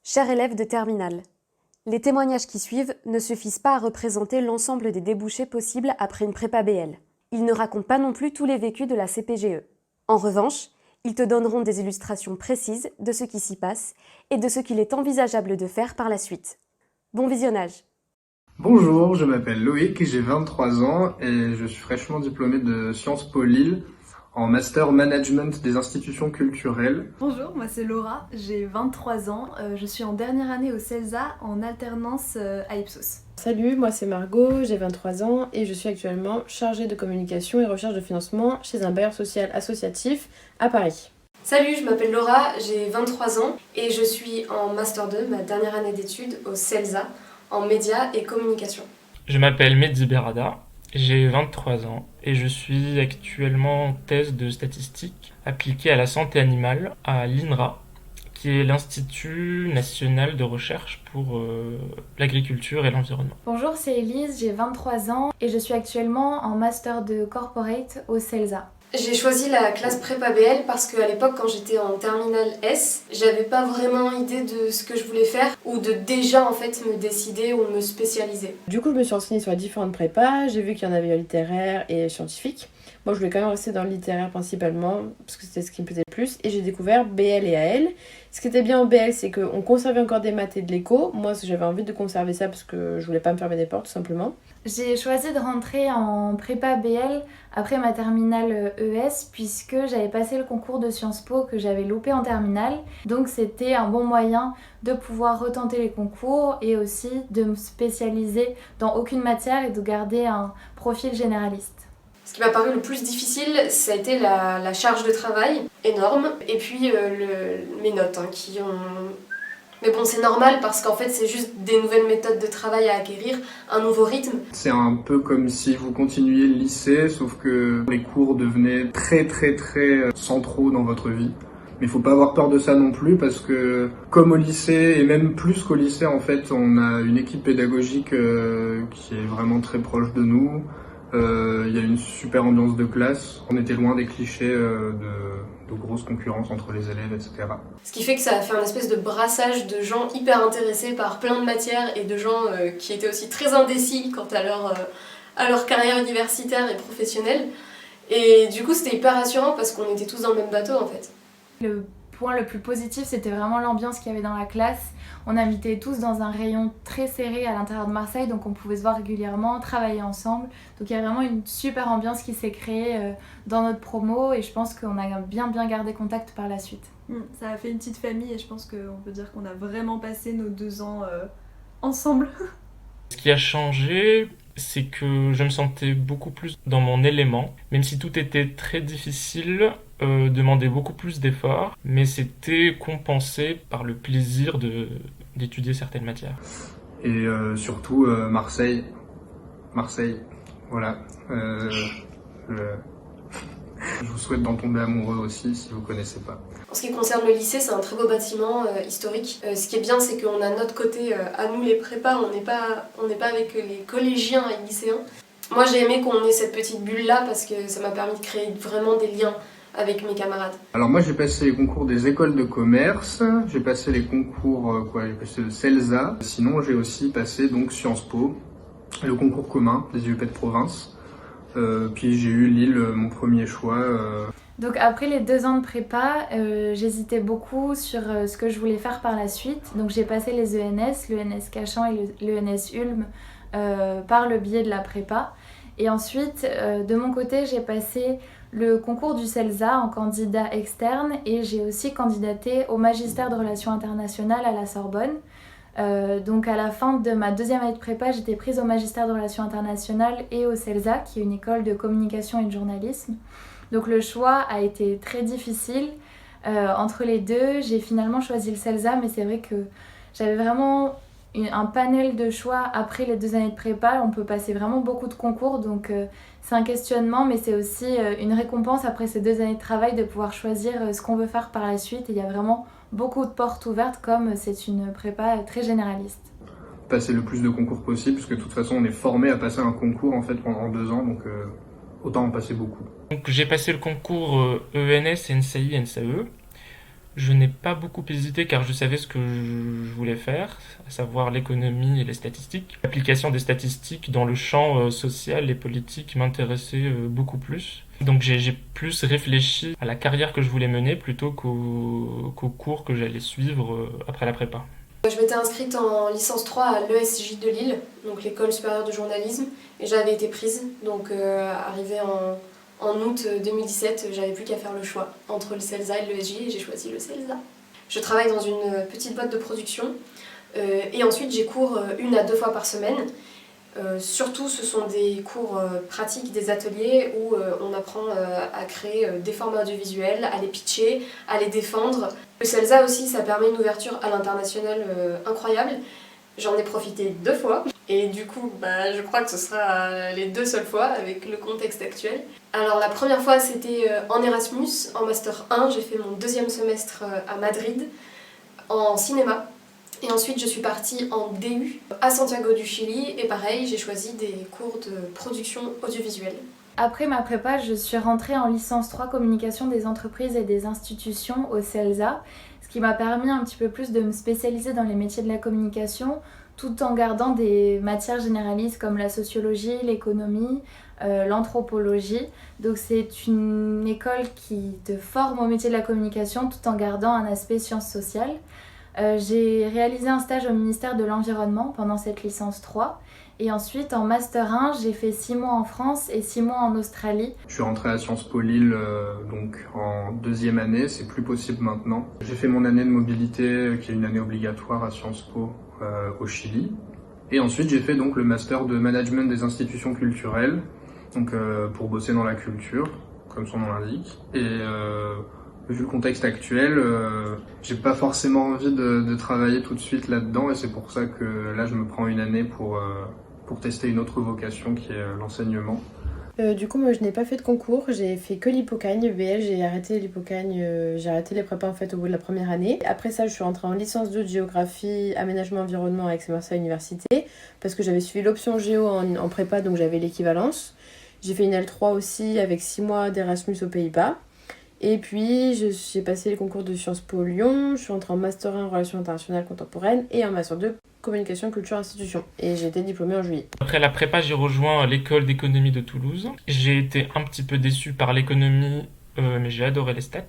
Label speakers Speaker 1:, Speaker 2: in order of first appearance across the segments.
Speaker 1: Chers élèves de terminale, les témoignages qui suivent ne suffisent pas à représenter l'ensemble des débouchés possibles après une prépa BL. Ils ne racontent pas non plus tous les vécus de la CPGE. En revanche, ils te donneront des illustrations précises de ce qui s'y passe et de ce qu'il est envisageable de faire par la suite. Bon visionnage!
Speaker 2: Bonjour, je m'appelle Loïc, j'ai 23 ans et je suis fraîchement diplômé de Sciences Po Lille en Master Management des institutions culturelles.
Speaker 3: Bonjour, moi c'est Laura, j'ai 23 ans, je suis en dernière année au CELSA en alternance à Ipsos.
Speaker 4: Salut, moi c'est Margot, j'ai 23 ans et je suis actuellement chargée de communication et recherche de financement chez un bailleur social associatif à Paris.
Speaker 5: Salut, je m'appelle Laura, j'ai 23 ans et je suis en Master 2, ma dernière année d'études au CELSA, en médias et communication.
Speaker 6: Je m'appelle Mehdi Berada, j'ai 23 ans et je suis actuellement en thèse de statistique appliquée à la santé animale à l'INRA, qui est l'Institut national de recherche pour l'agriculture et l'environnement.
Speaker 7: Bonjour, c'est Elise, j'ai 23 ans et je suis actuellement en master de corporate au CELSA.
Speaker 5: J'ai choisi la classe prépa BL parce qu'à l'époque, quand j'étais en terminale S, j'avais pas vraiment idée de ce que je voulais faire ou de déjà en fait me décider ou me spécialiser.
Speaker 4: Du coup, je me suis renseignée sur les différentes prépas, j'ai vu qu'il y en avait littéraire et scientifique. Moi, je voulais quand même rester dans le littéraire principalement, parce que c'était ce qui me plaisait le plus, et j'ai découvert BL et AL. Ce qui était bien en BL, c'est qu'on conservait encore des maths et de l'éco. Moi, j'avais envie de conserver ça parce que je voulais pas me fermer des portes, tout simplement.
Speaker 7: J'ai choisi de rentrer en prépa BL après ma terminale ES puisque j'avais passé le concours de Sciences Po que j'avais loupé en terminale. Donc c'était un bon moyen de pouvoir retenter les concours et aussi de me spécialiser dans aucune matière et de garder un profil généraliste.
Speaker 5: Ce qui m'a paru le plus difficile, ça a été la charge de travail énorme et puis mes notes qui ont... Mais bon, c'est normal parce qu'en fait, c'est juste des nouvelles méthodes de travail à acquérir, un nouveau rythme.
Speaker 2: C'est un peu comme si vous continuiez le lycée, sauf que les cours devenaient très centraux dans votre vie. Mais il faut pas avoir peur de ça non plus parce que comme au lycée et même plus qu'au lycée en fait, on a une équipe pédagogique qui est vraiment très proche de nous. Il y a une super ambiance de classe. On était loin des clichés de grosses concurrences entre les élèves, etc.
Speaker 5: Ce qui fait que ça a fait un espèce de brassage de gens hyper intéressés par plein de matières et de gens qui étaient aussi très indécis quant à leur carrière universitaire et professionnelle. Et du coup, c'était hyper rassurant parce qu'on était tous dans le même bateau en fait.
Speaker 7: Le point le plus positif, c'était vraiment l'ambiance qu'il y avait dans la classe. On habitait tous dans un rayon très serré à l'intérieur de Marseille, donc on pouvait se voir régulièrement, travailler ensemble. Donc il y a vraiment une super ambiance qui s'est créée dans notre promo et je pense qu'on a bien gardé contact par la suite.
Speaker 3: Ça a fait une petite famille et je pense qu'on peut dire qu'on a vraiment passé nos 2 ans ensemble.
Speaker 6: Ce qui a changé, c'est que je me sentais beaucoup plus dans mon élément, même si tout était très difficile, demandait beaucoup plus d'efforts, mais c'était compensé par le plaisir d'étudier certaines matières.
Speaker 2: Et surtout Marseille, voilà. Je vous souhaite d'en tomber amoureux aussi si vous connaissez pas.
Speaker 5: En ce qui concerne le lycée, c'est un très beau bâtiment historique. Ce qui est bien, c'est qu'on a notre côté, à nous les prépas, on n'est pas avec les collégiens et lycéens. Moi j'ai aimé qu'on ait cette petite bulle-là parce que ça m'a permis de créer vraiment des liens avec mes camarades.
Speaker 2: Alors moi j'ai passé les concours des écoles de commerce, j'ai passé les concours, j'ai passé le CELSA. Sinon j'ai aussi passé donc Sciences Po, le concours commun des UEP de province. Puis j'ai eu Lille, mon premier choix.
Speaker 7: Donc après les 2 ans de prépa, j'hésitais beaucoup sur ce que je voulais faire par la suite. Donc j'ai passé les ENS, l'ENS Cachan et l'ENS Ulm par le biais de la prépa. Et ensuite, de mon côté, j'ai passé le concours du CELSA en candidat externe et j'ai aussi candidaté au magistère de relations internationales à la Sorbonne. Donc à la fin de ma 2e année de prépa, j'étais prise au magistère de relations internationales et au CELSA, qui est une école de communication et de journalisme. Donc le choix a été très difficile entre les deux. J'ai finalement choisi le CELSA, mais c'est vrai que j'avais vraiment un panel de choix après les 2 années de prépa. On peut passer vraiment beaucoup de concours, donc c'est un questionnement, mais c'est aussi une récompense après ces 2 années de travail de pouvoir choisir ce qu'on veut faire par la suite. Et il y a vraiment beaucoup de portes ouvertes comme c'est une prépa très généraliste.
Speaker 2: Passer le plus de concours possible, parce que de toute façon on est formé à passer un concours en fait pendant 2 ans, donc autant en passer beaucoup.
Speaker 6: Donc j'ai passé le concours ENS, NCI, NCE. Je n'ai pas beaucoup hésité car je savais ce que je voulais faire, à savoir l'économie et les statistiques. L'application des statistiques dans le champ social et politique m'intéressait beaucoup plus. Donc j'ai plus réfléchi à la carrière que je voulais mener plutôt qu'aux cours que j'allais suivre après la prépa.
Speaker 5: Je m'étais inscrite en licence 3 à l'ESJ de Lille, donc l'école supérieure de journalisme, et j'avais été prise. Donc arrivée en août 2017, j'avais plus qu'à faire le choix entre le CELSA et l'ESJ et j'ai choisi le CELSA. Je travaille dans une petite boîte de production et ensuite j'ai cours 1 à 2 fois par semaine. Surtout ce sont des cours pratiques, des ateliers où on apprend à créer des formats audiovisuels, à les pitcher, à les défendre. Le CELSA aussi, ça permet une ouverture à l'international incroyable. J'en ai profité 2 fois et du coup je crois que ce sera les 2 seules fois avec le contexte actuel. Alors la première fois c'était en Erasmus, en Master 1, j'ai fait mon 2e semestre à Madrid en cinéma. Et ensuite, je suis partie en DU à Santiago du Chili et pareil, j'ai choisi des cours de production audiovisuelle.
Speaker 7: Après ma prépa, je suis rentrée en licence 3 communication des entreprises et des institutions au CELSA, ce qui m'a permis un petit peu plus de me spécialiser dans les métiers de la communication tout en gardant des matières généralistes comme la sociologie, l'économie, l'anthropologie. Donc c'est une école qui te forme au métier de la communication tout en gardant un aspect sciences sociales. J'ai réalisé un stage au ministère de l'Environnement pendant cette licence 3 et ensuite en Master 1 j'ai fait 6 mois en France et 6 mois en Australie.
Speaker 2: Je suis rentré à Sciences Po Lille donc en 2e année, c'est plus possible maintenant. J'ai fait mon année de mobilité qui est une année obligatoire à Sciences Po au Chili et ensuite j'ai fait donc le master de management des institutions culturelles donc pour bosser dans la culture comme son nom l'indique et vu le contexte actuel, j'ai pas forcément envie de travailler tout de suite là-dedans et c'est pour ça que là je me prends une année pour tester une autre vocation qui est l'enseignement.
Speaker 4: Du coup, moi je n'ai pas fait de concours, j'ai fait que l'hypocagne, BL, j'ai arrêté l'hypocagne, j'ai arrêté les prépas en fait au bout de la première année. Après ça, je suis rentrée en licence 2 de géographie, aménagement environnement avec Aix-Marseille Université parce que j'avais suivi l'option géo en prépa donc j'avais l'équivalence. J'ai fait une L3 aussi avec 6 mois d'Erasmus aux Pays-Bas. Et puis, j'ai passé les concours de Sciences Po Lyon, je suis entrée en Master 1 en Relations internationales contemporaines et en Master 2 Communication, Culture, Institutions. Et j'ai été diplômée en juillet.
Speaker 6: Après la prépa, j'ai rejoint l'école d'économie de Toulouse. J'ai été un petit peu déçu par l'économie, mais j'ai adoré les stats.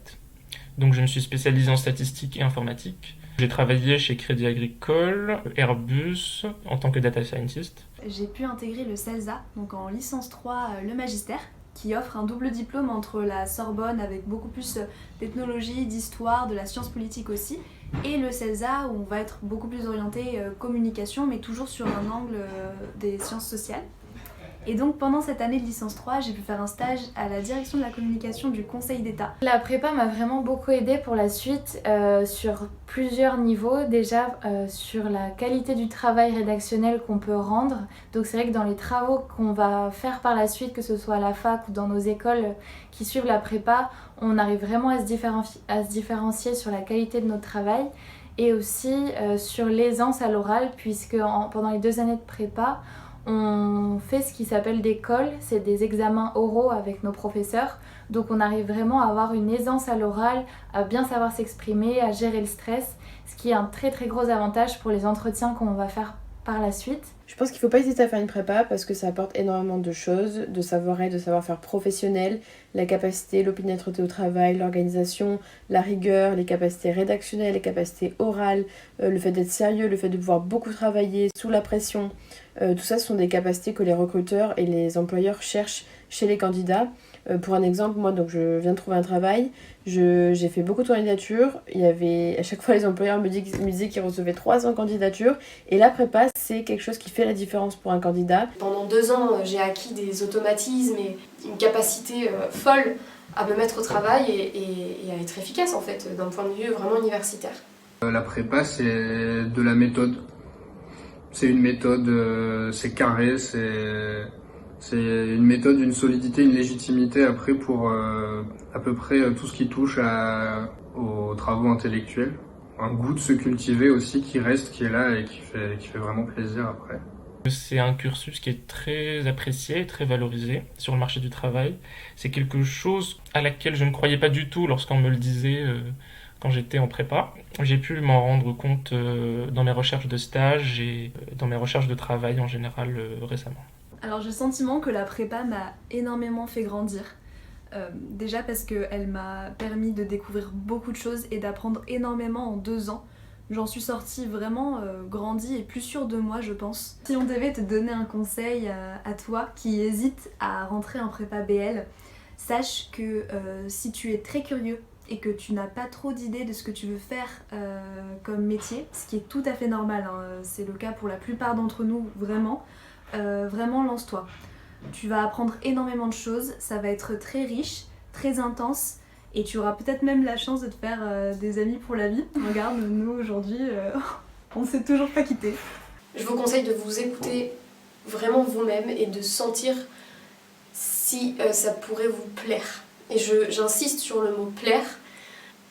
Speaker 6: Donc je me suis spécialisé en statistique et informatique. J'ai travaillé chez Crédit Agricole, Airbus, en tant que data scientist.
Speaker 3: J'ai pu intégrer le CELSA, donc en licence 3, le magistère, qui offre un double diplôme entre la Sorbonne avec beaucoup plus d'ethnologie, d'histoire, de la science politique aussi, et le CELSA où on va être beaucoup plus orienté communication mais toujours sur un angle des sciences sociales. Et donc pendant cette année de licence 3, j'ai pu faire un stage à la direction de la communication du Conseil d'État.
Speaker 7: La prépa m'a vraiment beaucoup aidée pour la suite sur plusieurs niveaux. Déjà sur la qualité du travail rédactionnel qu'on peut rendre. Donc c'est vrai que dans les travaux qu'on va faire par la suite, que ce soit à la fac ou dans nos écoles qui suivent la prépa, on arrive vraiment à se différencier sur la qualité de notre travail. Et aussi sur l'aisance à l'oral, puisque pendant les 2 années de prépa, on fait ce qui s'appelle des calls, c'est des examens oraux avec nos professeurs. Donc on arrive vraiment à avoir une aisance à l'oral, à bien savoir s'exprimer, à gérer le stress, ce qui est un très très gros avantage pour les entretiens qu'on va faire par la suite.
Speaker 4: Je pense qu'il ne faut pas hésiter à faire une prépa parce que ça apporte énormément de choses, de savoir-être, de savoir-faire professionnel, la capacité, l'opiniâtreté au travail, l'organisation, la rigueur, les capacités rédactionnelles, les capacités orales, le fait d'être sérieux, le fait de pouvoir beaucoup travailler sous la pression. Tout ça, ce sont des capacités que les recruteurs et les employeurs cherchent chez les candidats. Pour un exemple, moi donc je viens de trouver un travail, j'ai fait beaucoup de candidatures, à chaque fois les employeurs me disaient qu'ils recevaient 300 candidatures et la prépa c'est quelque chose qui fait la différence pour un candidat.
Speaker 5: Pendant 2 ans j'ai acquis des automatismes et une capacité folle à me mettre au travail et à être efficace en fait d'un point de vue vraiment universitaire.
Speaker 2: La prépa c'est de la méthode, c'est une méthode, c'est carré, c'est une méthode, une solidité, une légitimité après pour à peu près tout ce qui touche aux travaux intellectuels. Un goût de se cultiver aussi qui reste, qui est là et qui fait vraiment plaisir après.
Speaker 6: C'est un cursus qui est très apprécié et très valorisé sur le marché du travail. C'est quelque chose à laquelle je ne croyais pas du tout lorsqu'on me le disait quand j'étais en prépa. J'ai pu m'en rendre compte dans mes recherches de stage et dans mes recherches de travail en général récemment.
Speaker 3: Alors j'ai le sentiment que la prépa m'a énormément fait grandir. Déjà parce qu'elle m'a permis de découvrir beaucoup de choses et d'apprendre énormément en 2 ans. J'en suis sortie vraiment grandie et plus sûre de moi, je pense. Si on devait te donner un conseil à toi qui hésite à rentrer en prépa BL, sache que si tu es très curieux et que tu n'as pas trop d'idées de ce que tu veux faire comme métier, ce qui est tout à fait normal, hein, c'est le cas pour la plupart d'entre nous, vraiment, vraiment lance-toi. Tu vas apprendre énormément de choses, ça va être très riche, très intense, et tu auras peut-être même la chance de te faire des amis pour la vie. Regarde, nous aujourd'hui, on ne s'est toujours pas quittés.
Speaker 5: Je vous conseille de vous écouter vraiment vous-même et de sentir si ça pourrait vous plaire. Et j'insiste sur le mot plaire.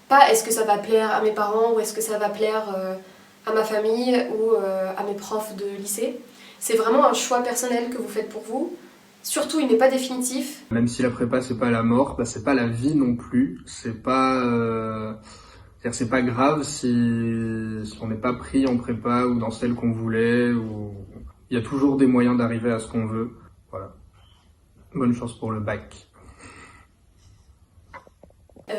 Speaker 5: Pas est-ce que ça va plaire à mes parents ou est-ce que ça va plaire à ma famille ou à mes profs de lycée. C'est vraiment un choix personnel que vous fêtes pour vous. Surtout, il n'est pas définitif.
Speaker 2: Même si la prépa c'est pas la mort, bah, c'est pas la vie non plus. C'est pas grave si on n'est pas pris en prépa ou dans celle qu'on voulait. Ou il y a toujours des moyens d'arriver à ce qu'on veut. Voilà. Bonne chance pour le bac.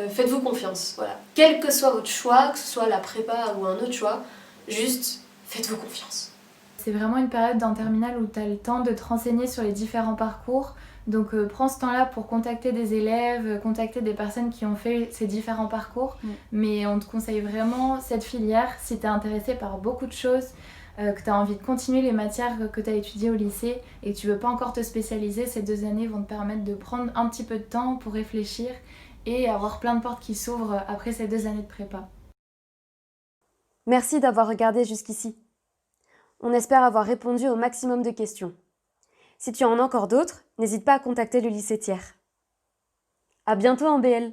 Speaker 5: Faites-vous confiance, voilà. Quel que soit votre choix, que ce soit la prépa ou un autre choix, juste faites-vous confiance.
Speaker 7: C'est vraiment une période en terminale où tu as le temps de te renseigner sur les différents parcours. Donc prends ce temps-là pour contacter des élèves, contacter des personnes qui ont fait ces différents parcours. Mais on te conseille vraiment cette filière si tu es intéressé par beaucoup de choses, que tu as envie de continuer les matières que tu as étudiées au lycée et que tu veux pas encore te spécialiser. Ces 2 années vont te permettre de prendre un petit peu de temps pour réfléchir et avoir plein de portes qui s'ouvrent après ces 2 années de prépa.
Speaker 1: Merci d'avoir regardé jusqu'ici. On espère avoir répondu au maximum de questions. Si tu en as encore d'autres, n'hésite pas à contacter le lycée Thiers. À bientôt en BL.